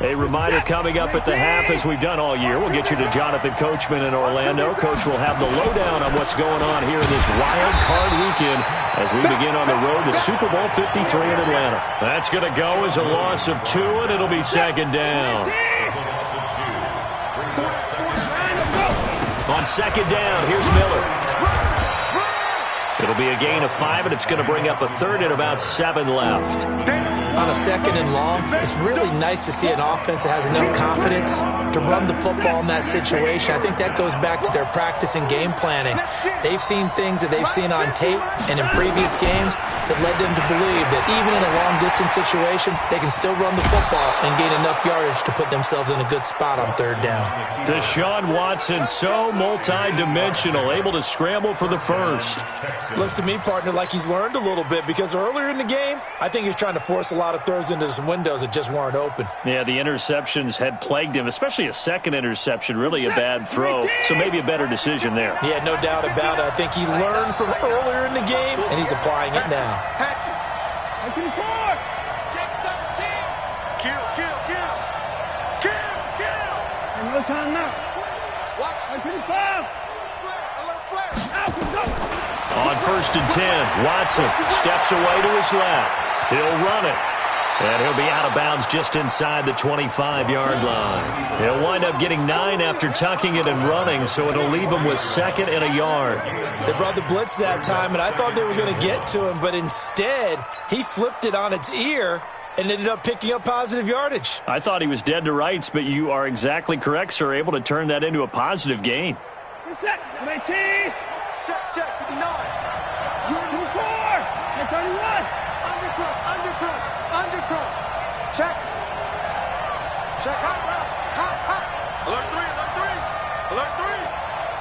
A reminder coming up at the half, as we've done all year. We'll get you to Jonathan Coachman in Orlando. Coach will have the lowdown on what's going on here in this wild card weekend as we begin on the road to Super Bowl 53 in Atlanta. That's going to go as a loss of 2, and it'll be second down. On second down, here's Miller. It'll be a gain of 5, and it's going to bring up a third and about 7 left. On a second and long, it's really nice to see an offense that has enough confidence to run the football in that situation. I think that goes back to their practice and game planning. They've seen things that they've seen on tape and in previous games that led them to believe that even in a long-distance situation, they can still run the football and gain enough yardage to put themselves in a good spot on third down. Deshaun Watson, so multi-dimensional, able to scramble for the first. Looks to me, partner, like he's learned a little bit, because earlier in the game, I think he's trying to force a lot of throws into some windows that just weren't open. Yeah, the interceptions had plagued him, especially a second interception, really a bad throw. So maybe a better decision there. Yeah, no doubt about it. I think he learned from earlier in the game, and he's applying it now. No time now. Watch. On first and 10, Watson steps away to his left. He'll run it. And he'll be out of bounds just inside the 25-yard line. He'll wind up getting 9 after tucking it and running, so it'll leave him with 2nd and a yard. They brought the blitz that time, and I thought they were going to get to him, but instead, he flipped it on its ear and ended up picking up positive yardage. I thought he was dead to rights, but you are exactly correct, sir, able to turn that into a positive gain. Check, 19. Check, 59. You 24. 31. Undercross. Check. Hot. Alert 3.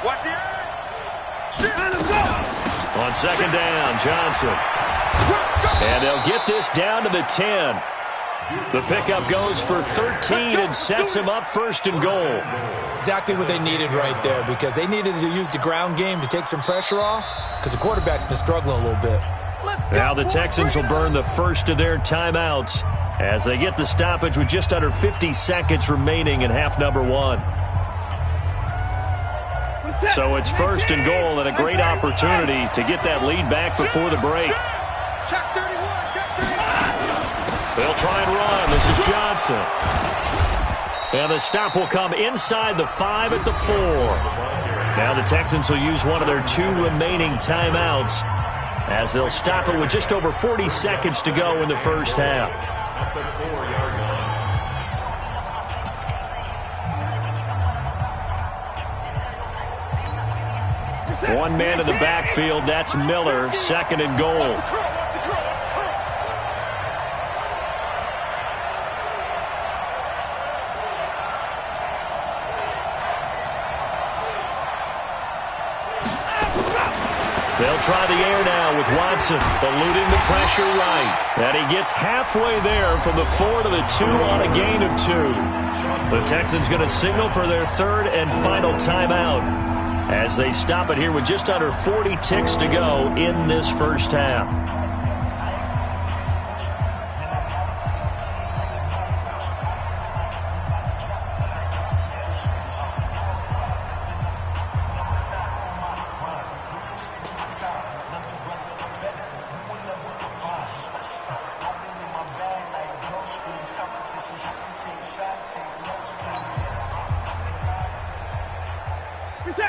Watch the edge. Shit. On second down, Johnson. And they'll get this down to the 10. The pickup goes for 13 and sets him up first and goal. Exactly what they needed right there, because they needed to use the ground game to take some pressure off, because the quarterback's been struggling a little bit. Now the Texans will burn the first of their timeouts as they get the stoppage with just under 50 seconds remaining in half number 1. So it's first and goal, and a great opportunity to get that lead back before the break. They'll try and run. This is Johnson. And the stop will come inside the 5 at the 4. Now the Texans will use one of their 2 remaining timeouts as they'll stop it with just over 40 seconds to go in the first half. One man in the backfield, that's Miller, 2nd and goal. They'll try the air now with Watson, eluding the pressure right. And he gets halfway there from the 4 to the 2 on a gain of 2. The Texans going to signal for their 3rd and final timeout as they stop it here with just under 40 ticks to go in this first half.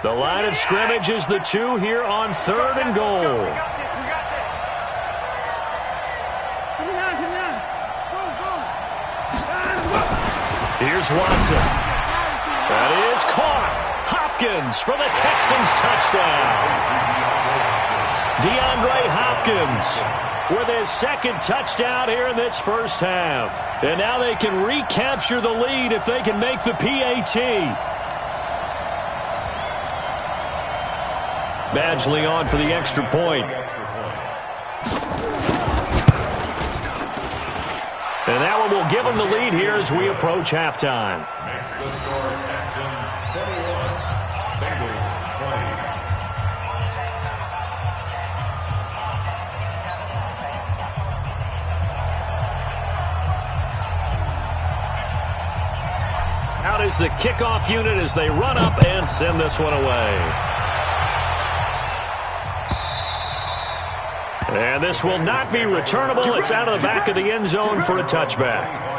The line of scrimmage is the 2 here on 3rd and goal. Here's Watson. That is caught. Hopkins for the Texans touchdown. DeAndre Hopkins with his 2nd touchdown here in this first half. And now they can recapture the lead if they can make the PAT. Badgley on for the extra point. And that one will give them the lead here as we approach halftime. that is the kickoff unit as they run up and send this one away. And this will not be returnable. It's out of the back of the end zone for a touchback.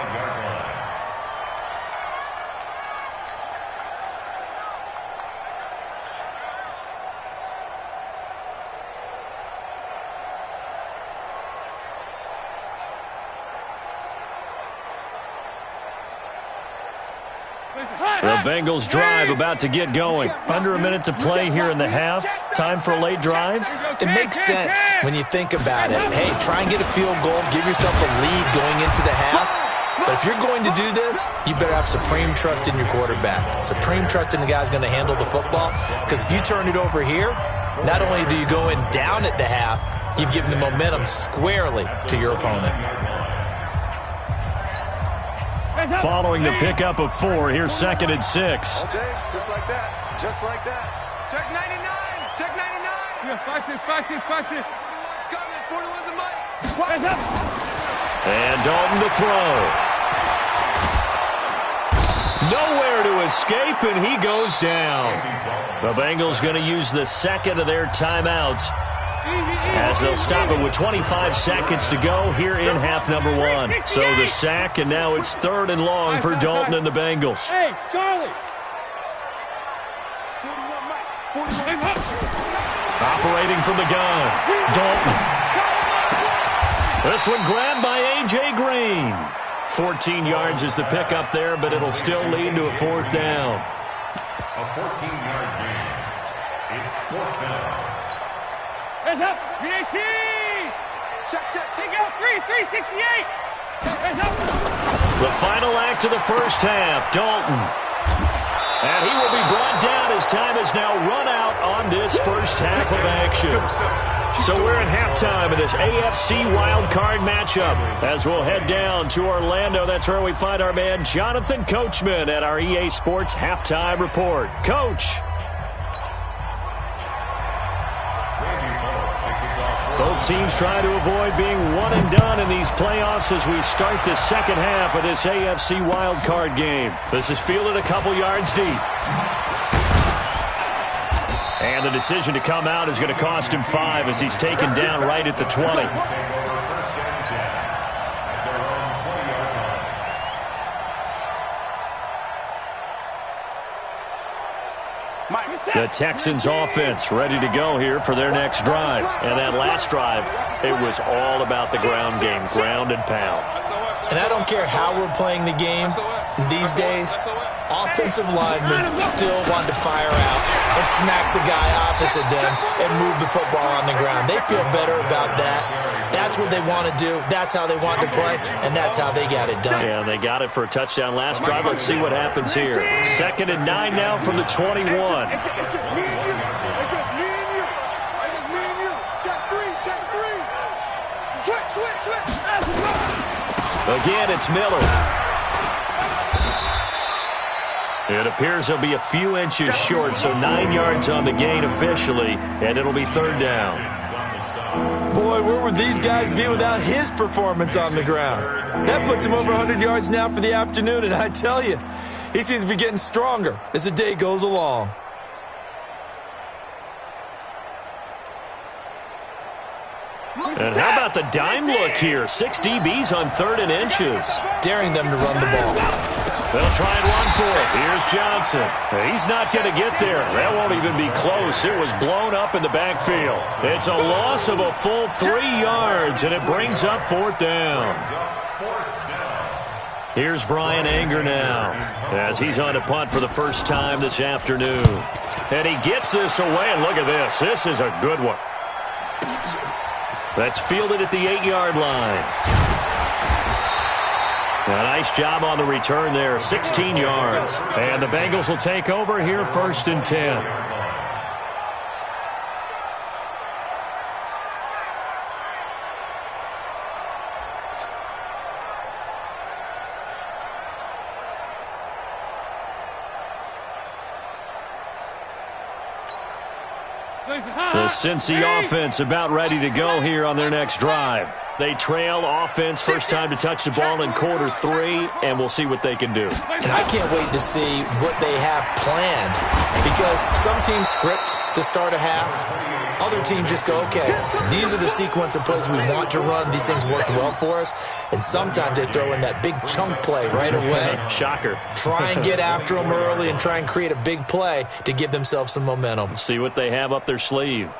The Bengals drive about to get going. Under a minute to play here in the half. Time for a late drive. It makes sense when you think about it. Hey, try and get a field goal. Give yourself a lead going into the half. But if you're going to do this, you better have supreme trust in your quarterback. Supreme trust in the guy who's going to handle the football. Because if you turn it over here, not only do you go in down at the half, you've given the momentum squarely to your opponent. Following the pickup of 4, here's 2nd and 6. Okay, just like that. Just like that. Check 99. Check 99. Yeah, fight it. 41's coming. 41's a mic. And Dalton to throw. Nowhere to escape, and he goes down. The Bengals going to use the second of their timeouts as they'll stop it with 25 seconds to go here in half number 1. So the sack, and now it's 3rd and long for Dalton and the Bengals. Hey, Charlie. 41 Mike. Operating from the gun, Dalton. This one grabbed by A.J. Green. 14 yards is the pickup there, but it'll still lead to a 4th down. A 14-yard gain. It's 4th down. Hands up, 318! Check out, 368! Hands up! The final act of the first half, Dalton. And he will be brought down as time has now run out on this first half of action. So we're at halftime of this AFC wildcard matchup as we'll head down to Orlando. That's where we find our man Jonathan Coachman at our EA Sports Halftime Report. Coach. Both teams try to avoid being one and done in these playoffs as we start the second half of this AFC wildcard game. This is fielded a couple yards deep. And the decision to come out is going to cost him 5 as he's taken down right at the 20. The Texans offense ready to go here for their next drive. And that last drive, it was all about the ground game, ground and pound. And I don't care how we're playing the game these days, offensive linemen still want to fire out and smack the guy opposite them and move the football on the ground. They feel better about that. That's what they want to do. That's how they want to play, and that's how they got it done. Yeah, they got it for a touchdown last drive. Let's see what happens here. 2nd and 9 now from the 21. It's just me and you. It's just me and you. It's just me and you. Check 3. Check 3. Switch. Again, it's Miller. It appears he'll be a few inches short, so 9 yards on the gain officially, and it'll be 3rd down. Boy, where would these guys be without his performance on the ground? That puts him over 100 yards now for the afternoon, and I tell you, he seems to be getting stronger as the day goes along. And how about the dime look here? 6 DBs on 3rd and inches. Daring them to run the ball. They'll try and run for it. Here's Johnson. He's not going to get there. That won't even be close. It was blown up in the backfield. It's a loss of a full 3 yards, and it brings up 4th down. Here's Brian Anger now as he's on a punt for the first time this afternoon. And he gets this away, and look at this. This is a good one. That's fielded at the 8-yard line. A nice job on the return there, 16 yards. And the Bengals will take over here 1st and 10. The Cincy offense about ready to go here on their next drive. They trail offense first time to touch the ball in quarter 3, and we'll see what they can do. And I can't wait to see what they have planned, because some teams script to start a half. Other teams just go, okay, these are the sequence of plays we want to run. These things worked well for us. And sometimes they throw in that big chunk play right away. Shocker. Try and get after them early and try and create a big play to give themselves some momentum. See what they have up their sleeve.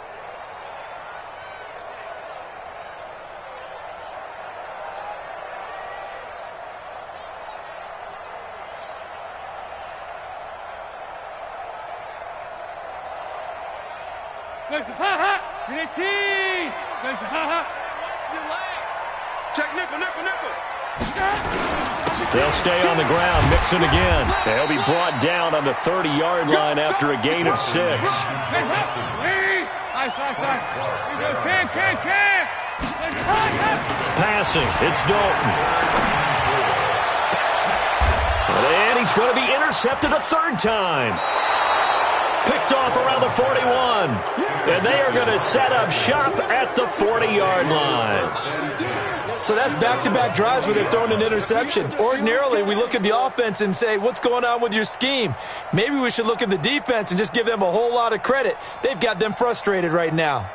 Check nickel, nickel, nickel. They'll stay on the ground, mixing again. They'll be brought down on the 30-yard line after a gain of 6. Passing, it's Dalton. And he's going to be intercepted a third time. Picked off around the 41. And they are going to set up shop at the 40-yard line. So that's back-to-back drives where they're throwing an interception. Ordinarily, we look at the offense and say, what's going on with your scheme? Maybe we should look at the defense and just give them a whole lot of credit. They've got them frustrated right now.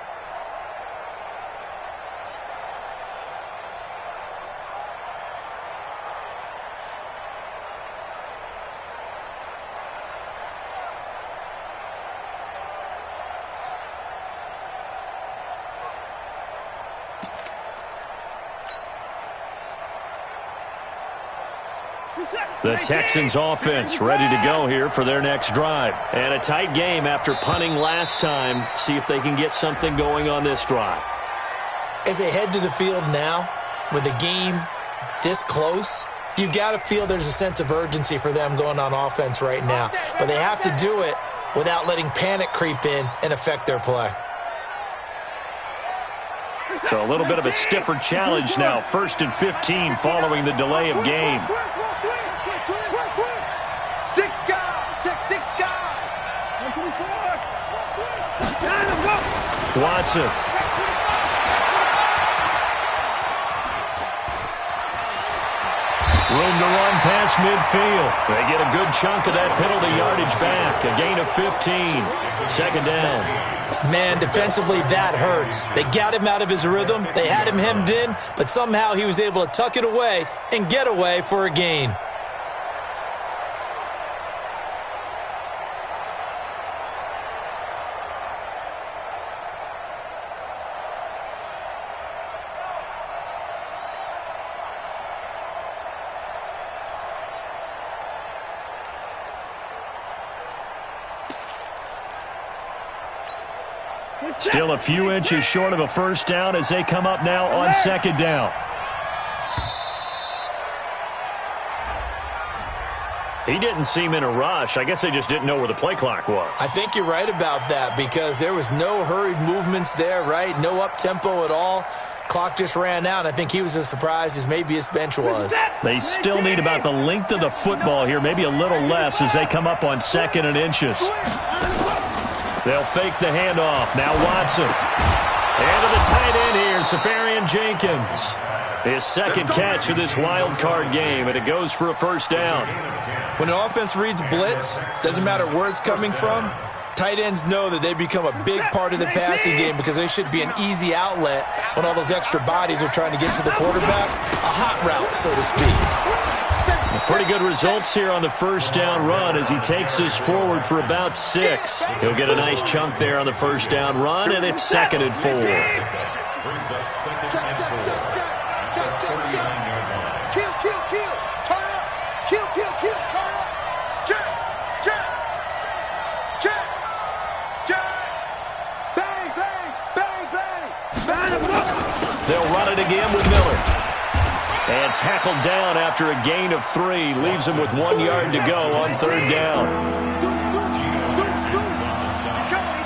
The Texans offense ready to go here for their next drive. And a tight game after punting last time. See if they can get something going on this drive. As they head to the field now, with the game this close, you've got to feel there's a sense of urgency for them going on offense right now. But they have to do it without letting panic creep in and affect their play. So a little bit of a stiffer challenge now. 1st and 15 following the delay of game. Watson. Room to run past midfield. They get a good chunk of that penalty yardage back. A gain of 15. 2nd down. Man, defensively, that hurts. They got him out of his rhythm. They had him hemmed in, but somehow he was able to tuck it away and get away for a gain. Still a few inches short of a first down as they come up now on 2nd down. He didn't seem in a rush. I guess they just didn't know where the play clock was. I think you're right about that because there was no hurried movements there, right? No up-tempo at all. Clock just ran out. I think he was as surprised as maybe his bench was. They still need about the length of the football here, maybe a little less as they come up on 2nd and inches. They'll fake the handoff. Now Watson. And to the tight end here, Safarian Jenkins. His 2nd catch of this wild card game, and it goes for a first down. When an offense reads blitz, doesn't matter where it's coming from, tight ends know that they become a big part of the passing game because they should be an easy outlet when all those extra bodies are trying to get to the quarterback. A hot route, so to speak. Pretty good results here on the first down run as he takes us forward for about 6. He'll get a nice chunk there on the first down run, and it's 2nd and 4. Kill, kill, kill. Turn up. Kill, kill, kill. Turn up. Check, check, check, check. Bang, bang, bang, bang. Bang him up. They'll run it again with Miller. And tackled down after a gain of 3. Leaves him with 1 yard to go on 3rd down. He's going.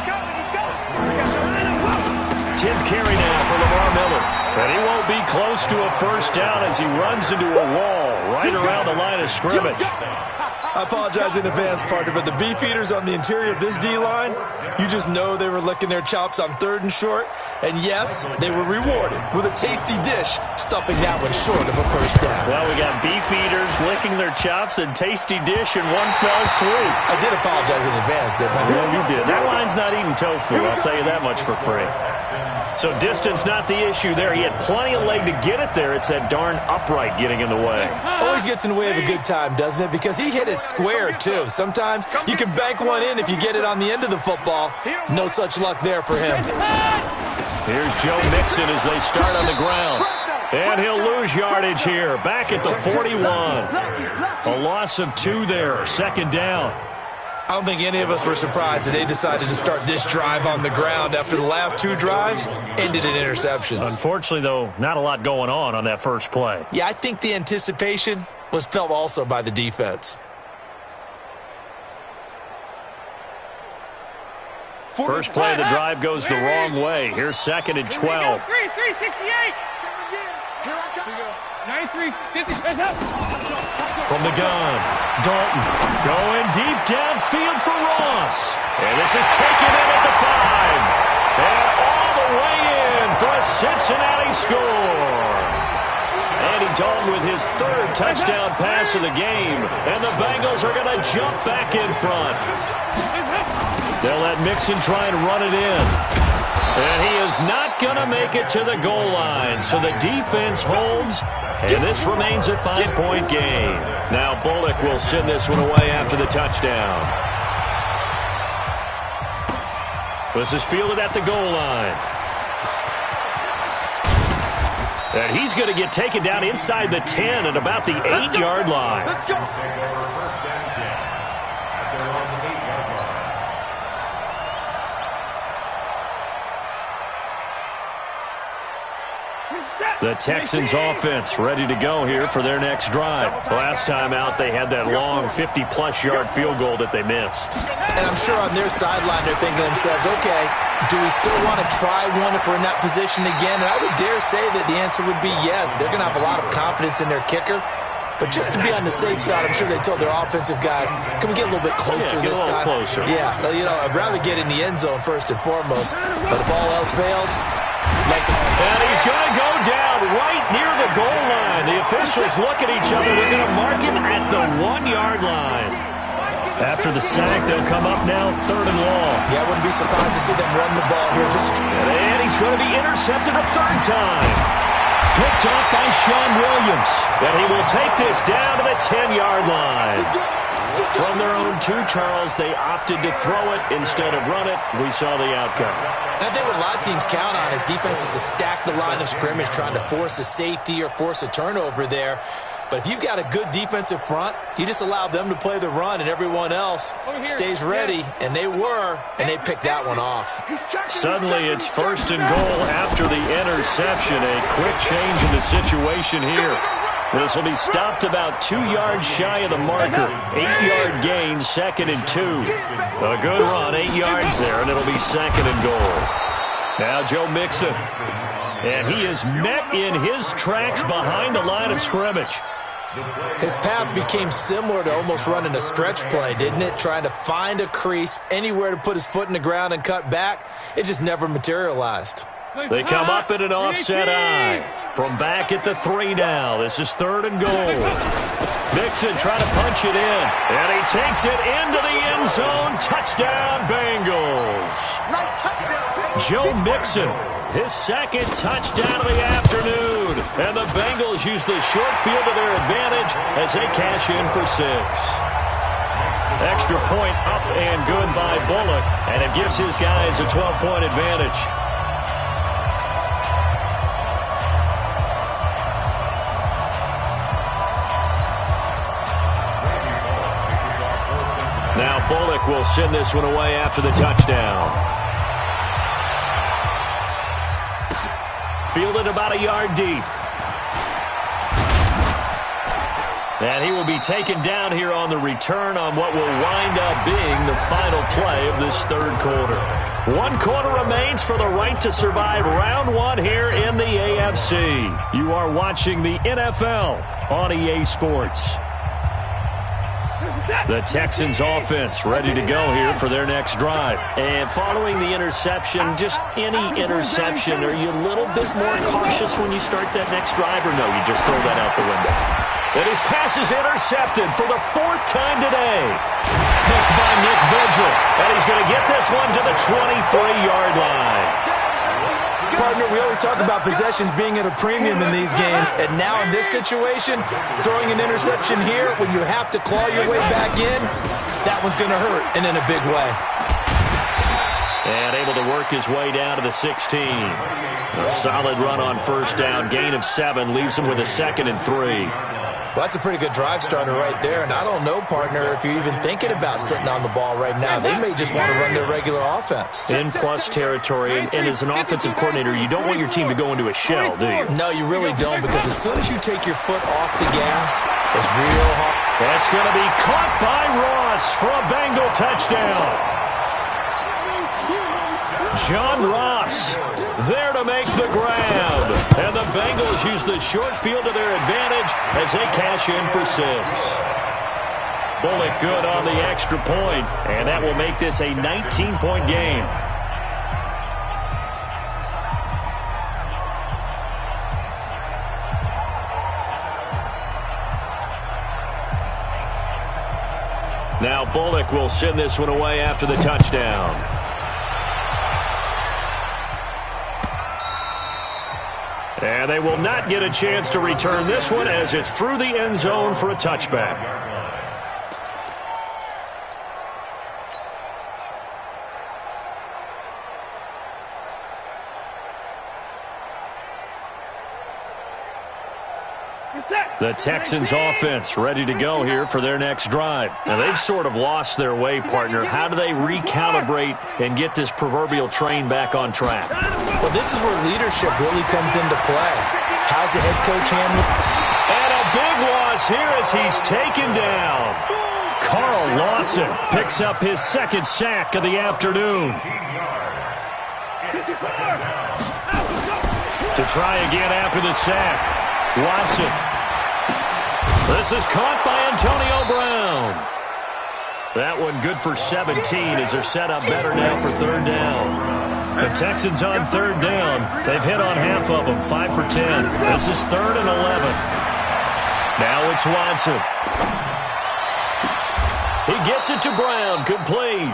10th carry now for Lamar Miller. And he won't be close to a first down as he runs into a wall right around the line of scrimmage. I apologize in advance, partner, but the beefeaters on the interior of this D-line, you just know they were licking their chops on 3rd and short. And yes, they were rewarded with a tasty dish, stuffing that one short of a first down. Well, we got beefeaters licking their chops and tasty dish in one fell swoop. I did apologize in advance, didn't I? Well, you did. That line's not eating tofu, I'll tell you that much for free. So distance not the issue there. He had plenty of leg to get it there. It's that darn upright getting in the way. Always gets in the way of a good time, doesn't it? Because he hit it square, too. Sometimes you can bank one in if you get it on the end of the football. No such luck there for him. Here's Joe Mixon as they start on the ground. And he'll lose yardage here. Back at the 41. A loss of 2 there. 2nd down. I don't think any of us were surprised that they decided to start this drive on the ground after the last 2 drives ended in interceptions. Unfortunately, though, not a lot going on that first play. Yeah, I think the anticipation was felt also by the defense. First play of the drive goes the wrong way. Here's 2nd and 12. 368. From the gun, Dalton going deep downfield for Ross. And this is taken in at the 5. And all the way in for a Cincinnati score. Andy Dalton with his 3rd touchdown pass of the game. And the Bengals are going to jump back in front. They'll let Mixon try and run it in. And he is not going to make it to the goal line. So the defense holds, and this remains a 5-point game. Now Bullock will send this one away after the touchdown. This is fielded at the goal line. And he's going to get taken down inside the 10 at about the 8-yard line. Let's go. The Texans offense ready to go here for their next drive. Last time out, they had that long 50-plus yard field goal that they missed. And I'm sure on their sideline they're thinking to themselves, okay, do we still want to try one if we're in that position again? And I would dare say that the answer would be yes. They're going to have a lot of confidence in their kicker. But just to be on the safe side, I'm sure they told their offensive guys, can we get a little bit closer this time? Closer. Yeah, you know, I'd rather get in the end zone first and foremost. But if all else fails, listen. And he's going to go down right near the goal line. The officials look at each other. They're going to mark him at the 1-yard line. After the sack, they'll come up now 3rd and long. Yeah, I wouldn't be surprised to see them run the ball here. And he's going to be intercepted a 3rd time. Picked off by Sean Williams. And he will take this down to the 10-yard line. From their own 2, Charles, they opted to throw it instead of run it. We saw the outcome. And I think what a lot of teams count on is defenses to stack the line of scrimmage, trying to force a safety or force a turnover there. But if you've got a good defensive front, you just allow them to play the run and everyone else stays ready. And they were, and they picked that one off. Suddenly it's 1st and goal after the interception. A quick change in the situation here. This will be stopped about 2 yards shy of the marker. 8-yard gain, 2nd and 2. A good run, 8 yards there, and it'll be 2nd and goal. Now Joe Mixon. And he is met in his tracks behind the line of scrimmage. His path became similar to almost running a stretch play, didn't it? Trying to find a crease, anywhere to put his foot in the ground and cut back. It just never materialized. They come up in an offset eye. From back at the 3 now. This is 3rd and goal. Mixon trying to punch it in. And he takes it into the end zone. Touchdown, Bengals. Joe Mixon, his 2nd touchdown of the afternoon. And the Bengals use the short field to their advantage as they cash in for 6. Extra point up and good by Bullock. And it gives his guys a 12-point advantage. Now Bullock will send this one away after the touchdown. Fielded about a yard deep. And he will be taken down here on the return on what will wind up being the final play of this 3rd quarter. 1 quarter remains for the right to survive round 1 here in the AFC. You are watching the NFL on EA Sports. The Texans offense ready to go here for their next drive. And following the interception, just any interception, are you a little bit more cautious when you start that next drive, or no, you just throw that out the window? And his pass is intercepted for the 4th time today. Picked by Nick Vigil. And he's going to get this one to the 23-yard line. Partner, we always talk about possessions being at a premium in these games, and now in this situation, throwing an interception here when you have to claw your way back in, that one's going to hurt, and in a big way. And able to work his way down to the 16. A solid run on first down, gain of 7, leaves him with a 2nd and 3. Well, that's a pretty good drive starter right there, and I don't know, partner, if you're even thinking about sitting on the ball right now. They may just want to run their regular offense. In plus territory, and as an offensive coordinator, you don't want your team to go into a shell, do you? No, you really don't, because as soon as you take your foot off the gas, it's real hard. That's going to be caught by Ross for a Bengal touchdown. John Ross there to make the grab. And the Bengals use the short field to their advantage as they cash in for 6. Bullock good on the extra point, and that will make this a 19-point game. Now Bullock will send this one away after the touchdown. And they will not get a chance to return this one as it's through the end zone for a touchback. The Texans offense ready to go here for their next drive. Now they've sort of lost their way, partner. How do they recalibrate and get this proverbial train back on track? Well, this is where leadership really comes into play. How's the head coach handling? And a big loss here as he's taken down. Carl Lawson picks up his 2nd sack of the afternoon. To try again after the sack. Watson. This is caught by Antonio Brown. That one good for 17 as they're set up better now for 3rd down. The Texans on 3rd down. They've hit on half of them, 5 for 10. This is 3rd and 11. Now it's Watson. He gets it to Brown, complete.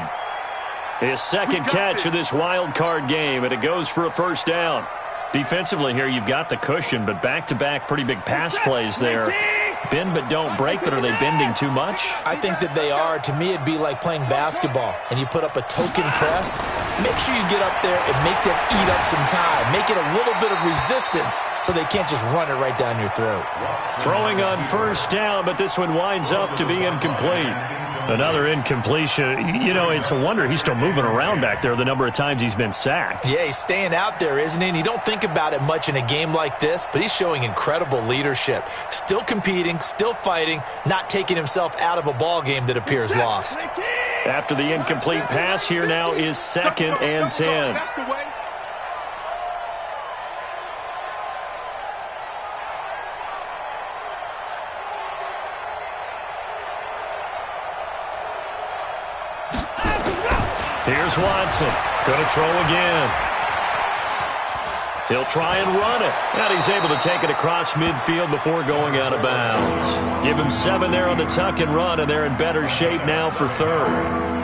His 2nd catch of this wild card game, and it goes for a 1st down. Defensively here, you've got the cushion, but back-to-back pretty big pass plays there. Bend but don't break, but are they bending too much? I think that they are. To me, it'd be like playing basketball, and you put up a token press. Make sure you get up there and make them eat up some time. Make it a little bit of resistance so they can't just run it right down your throat. Throwing on 1st down, but this one winds up to be incomplete. Another incompletion. You know, it's a wonder he's still moving around back there the number of times he's been sacked. Yeah, he's staying out there, isn't he? And you don't think about it much in a game like this, but he's showing incredible leadership. Still competing, still fighting, not taking himself out of a ball game that appears lost. After the incomplete pass, here now is 2nd and 10. Here's Watson. Going to throw again. He'll try and run it. And he's able to take it across midfield before going out of bounds. Give him 7 there on the tuck and run, and they're in better shape now for 3rd.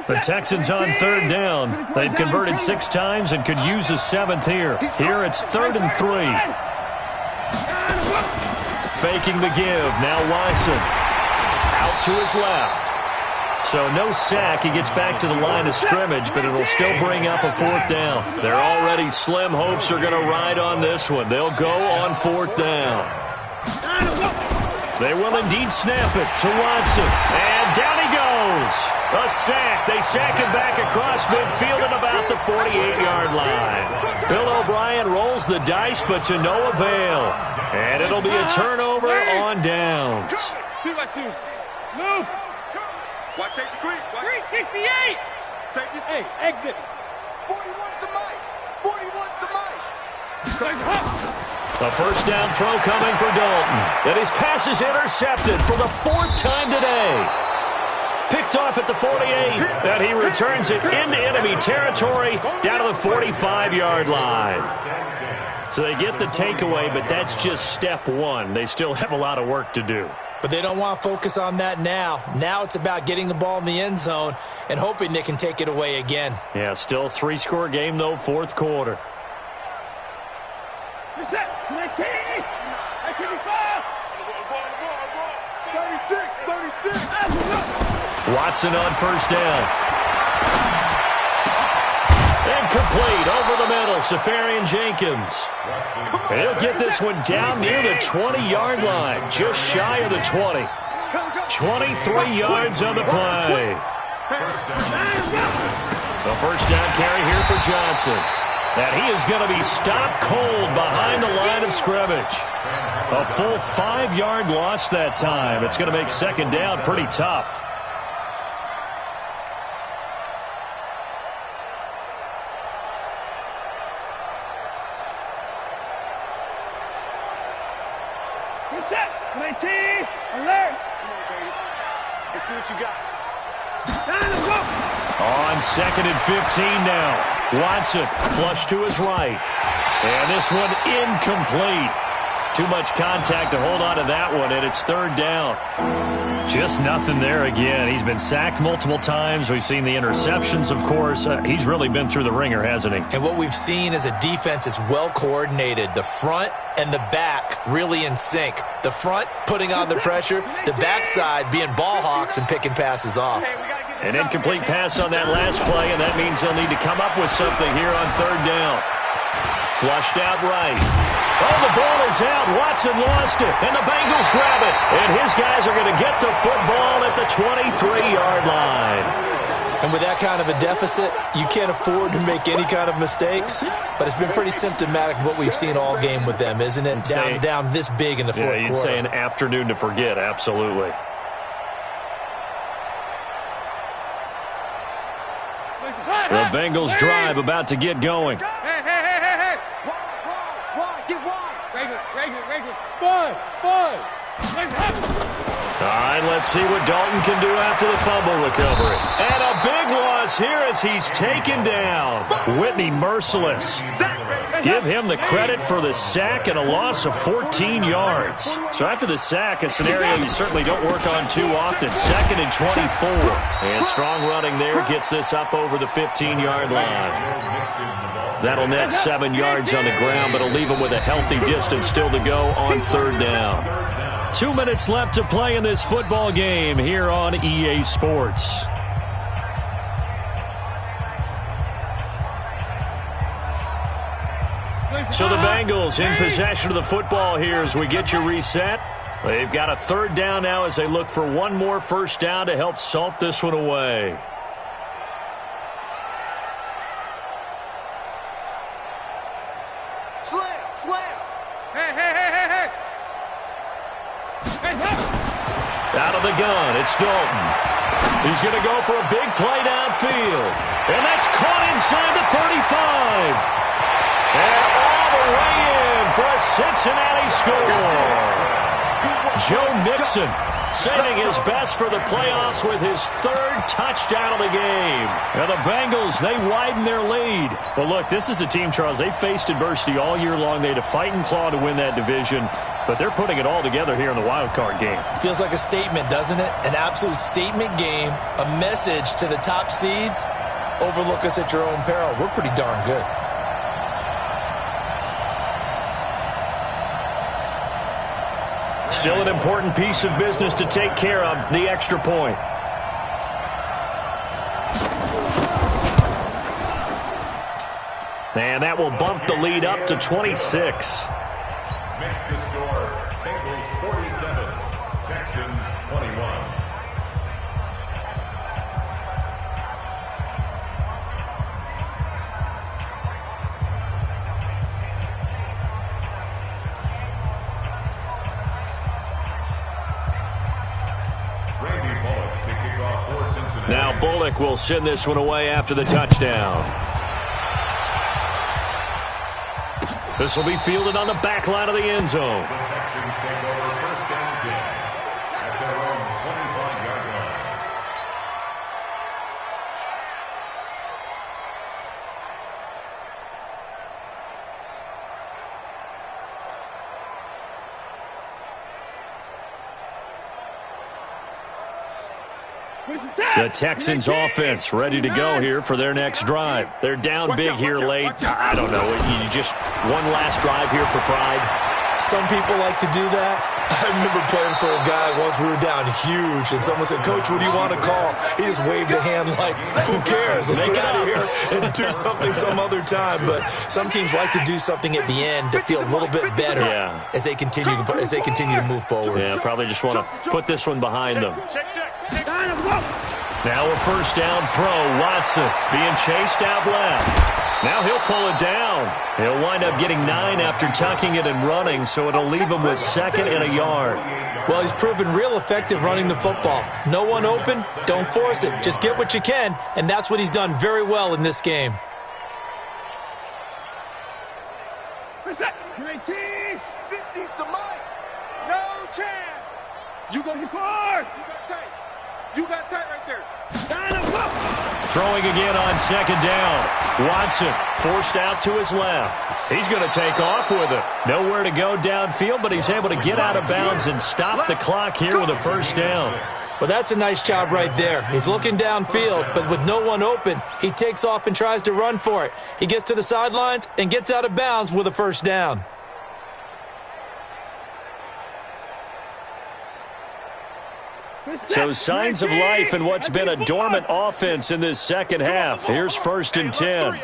The Texans on 3rd down. They've converted 6 times and could use a 7th here. Here it's 3rd and 3. Faking the give. Now Watson. Out to his left. So no sack. He gets back to the line of scrimmage, but it'll still bring up a 4th down. They're already slim hopes are going to ride on this one. They'll go on 4th down. They will indeed snap it to Watson. And down he goes. Bengals. A sack. They sack him back across midfield at about the 48-yard line. Bill O'Brien rolls the dice, but to no avail. And it'll be a turnover on downs. 2-by-2. Move. Watch safety creep. 368. Safety. Hey, exit. 41's the mic. 41's the mic. A first down throw coming for Dalton. And his pass is intercepted for the 4th time today. Picked off at the 48. And he returns it into enemy territory down to the 45-yard line. So they get the takeaway, but that's just step one. They still have a lot of work to do. But they don't want to focus on that now. Now it's about getting the ball in the end zone and hoping they can take it away again. Yeah, still 3-score game, though, 4th quarter. You're set. 19. 35. 36. Watson on first down. Incomplete over the middle. Safarian Jenkins. And he'll get this one down near the 20-yard line. Just shy of the 20. 23 yards on the play. The first down carry here for Johnson. And he is going to be stopped cold behind the line of scrimmage. A full 5-yard loss that time. It's going to make second down pretty tough. You're set. 19. Alert. Come on, baby. Let's see what you got. Let's go. On 2nd and 15 now. Watson flush to his right. And this one incomplete. Too much contact to hold on to that one, and it's 3rd down. Just nothing there again. He's been sacked multiple times. We've seen the interceptions, of course. He's really been through the ringer, hasn't he? And what we've seen is a defense that's well coordinated. The front and the back really in sync. The front putting on the pressure, the backside being ball hawks and picking passes off. An incomplete pass on that last play, and that means they'll need to come up with something here on 3rd down. Flushed out right. Oh, the ball is out. Watson lost it, and the Bengals grab it. And his guys are going to get the football at the 23-yard line. And with that kind of a deficit, you can't afford to make any kind of mistakes. But it's been pretty symptomatic of what we've seen all game with them, isn't it? Down this big in the fourth quarter. You'd say an afternoon to forget, absolutely. The Bengals drive about to get going. Hey. Wide. Get wide. Regular. Buzz. All right, let's see what Dalton can do after the fumble recovery. And a big loss here as he's taken down. Whitney merciless. Give him the credit for the sack and a loss of 14 yards. So after the sack, a scenario you certainly don't work on too often. 2nd and 24. And strong running there gets this up over the 15-yard line. That'll net 7 yards on the ground, but it'll leave him with a healthy distance still to go on 3rd down. 2 minutes left to play in this football game here on EA Sports. So the Bengals in possession of the football here as we get you reset. They've got a 3rd down now as they look for one more first down to help salt this one away. Slam. Hey. Out of the gun, it's Dalton. He's going to go for a big play downfield. And that's caught inside the 35. And all the way in for a Cincinnati score. Joe Mixon saving his best for the playoffs with his 3rd touchdown of the game. Now the Bengals, they widen their lead. Well, look, this is a team, Charles, they faced adversity all year long. They had to fight and claw to win that division, but they're putting it all together here in the wild card game. Feels like a statement, doesn't it? An absolute statement game, a message to the top seeds. Overlook us at your own peril. We're pretty darn good. Still an important piece of business to take care of, the extra point. And that will bump the lead up to 26. Makes the score Bengals 47, Texans 21. Now Bullock will send this one away after the touchdown. This will be fielded on the back line of the end zone. The Texans take over first down 10 at their own 25-yard line. The Texans offense ready to go here for their next drive. They're down big here late. I don't know. You just one last drive here for pride. Some people like to do that. I remember playing for a guy once. We were down huge, and someone said, "Coach, what do you want to call?" He just waved a hand like, "Who cares? Let's get out of here and do something some other time." But some teams like to do something at the end to feel a little bit better as they continue to move forward. Yeah, probably just want to put this one behind them. Now a first down throw. Watson being chased out left. Now he'll pull it down. He'll wind up getting 9 after tucking it and running, so it'll leave him with 2nd and a yard. Well, he's proven real effective running the football. No one open, don't force it. Just get what you can, and that's what he's done very well in this game. Reset. 19. 50's the mic. No chance. You go hard. You got tight right there. Throwing again on 2nd down. Watson forced out to his left. He's going to take off with it. Nowhere to go downfield, but he's able to get out of bounds and stop the clock here with a first down. Well, that's a nice job right there. He's looking downfield, but with no one open, he takes off and tries to run for it. He gets to the sidelines and gets out of bounds with a first down. So signs of life in what's been a dormant offense in this second half. Here's 1st and 10.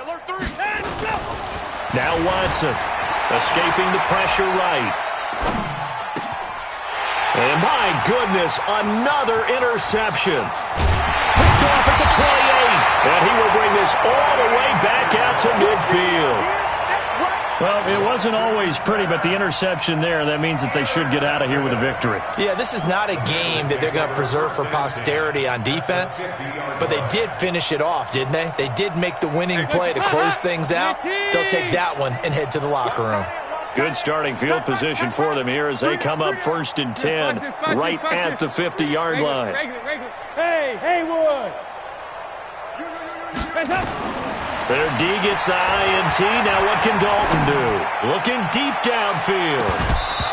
Now Watson escaping the pressure right. And my goodness, another interception. Picked off at the 28. And he will bring this all the way back out to midfield. Well, it wasn't always pretty, but the interception there, that means that they should get out of here with a victory. Yeah, this is not a game that they're going to preserve for posterity on defense, but they did finish it off, didn't they? They did make the winning play to close things out. They'll take that one and head to the locker room. Good starting field position for them here as they come up 1st and 10 right at the 50-yard line. Hey, Haywood. Their D gets the INT. Now what can Dalton do? Looking deep downfield.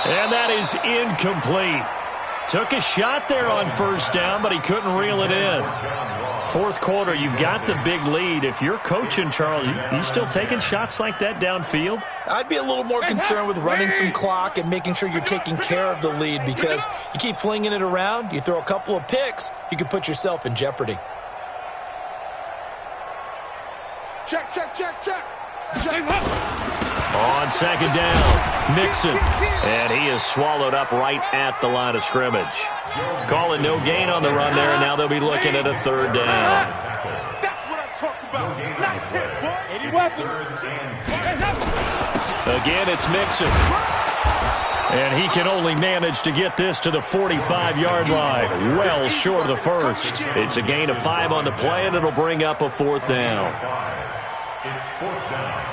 And that is incomplete. Took a shot there on first down, but he couldn't reel it in. 4th quarter, you've got the big lead. If you're coaching, Charles, you still taking shots like that downfield? I'd be a little more concerned with running some clock and making sure you're taking care of the lead, because you keep flinging it around, you throw a couple of picks, you can put yourself in jeopardy. Check. On 2nd down, Mixon. And he is swallowed up right at the line of scrimmage. Calling no gain on the run there, and now they'll be looking at a 3rd down. That's what I'm talking about. Nice hit, boy. Again, it's Mixon. And he can only manage to get this to the 45-yard line, well short of the first. It's a gain of 5 on the play, and it'll bring up a 4th down. It's 4th down.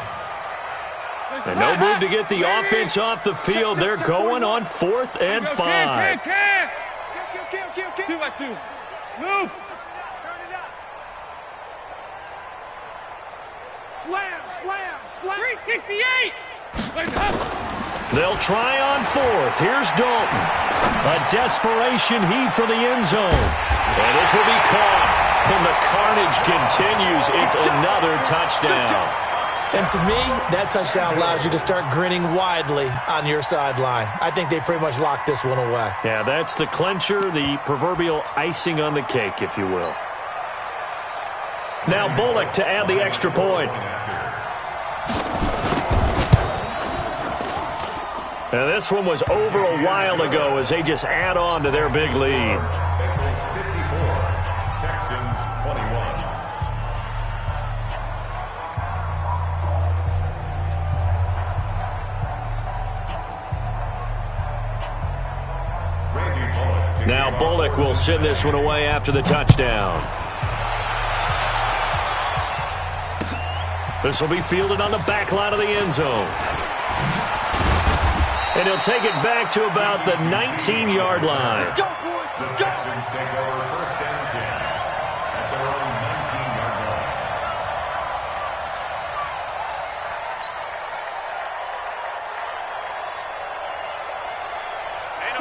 And no move to get the offense off the field. They're going on 4th and 5. Kill. 2-by-2. Move. Turn it up. Slam. 368. They'll try on 4th. Here's Dalton. A desperation heave for the end zone. And this will be caught. And the carnage continues. It's another touchdown. And to me, that touchdown allows you to start grinning widely on your sideline. I think they pretty much locked this one away. Yeah, that's the clincher, the proverbial icing on the cake, if you will. Now Bullock to add the extra point. And this one was over a while ago as they just add on to their big lead. Bengals 54, Texans 21. Now Bullock will send this one away after the touchdown. This will be fielded on the back line of the end zone. And he'll take it back to about the 19-yard line. Let's go, boys. The Let's go. Texans take over first and 10 at their own 19-yard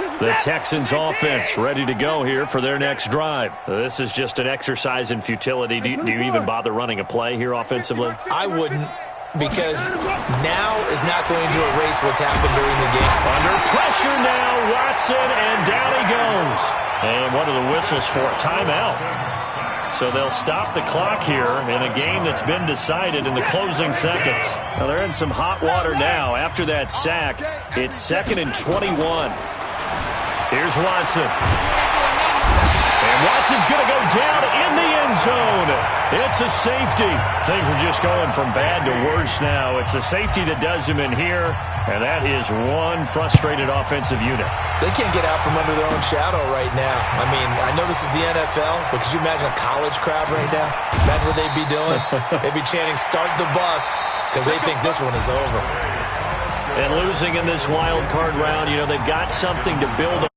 line. The Texans offense ready to go here for their next drive. This is just an exercise in futility. Do you even bother running a play here offensively? I wouldn't, because now is not going to erase what's happened during the game. Under pressure now, Watson, and down he goes. And what are the whistles for? Timeout. So they'll stop the clock here in a game that's been decided in the closing seconds. Now they're in some hot water now. After that sack, it's 2nd and 21. Here's Watson. And Watson's going to go down in the end zone. It's a safety. Things are just going from bad to worse now. It's a safety that does him in here, and that is one frustrated offensive unit. They can't get out from under their own shadow right now. I mean, I know this is the NFL, but could you imagine a college crowd right now? Imagine what they'd be doing. They'd be chanting, "Start the bus," because they think this one is over. And losing in this wild card round, you know, they've got something to build on.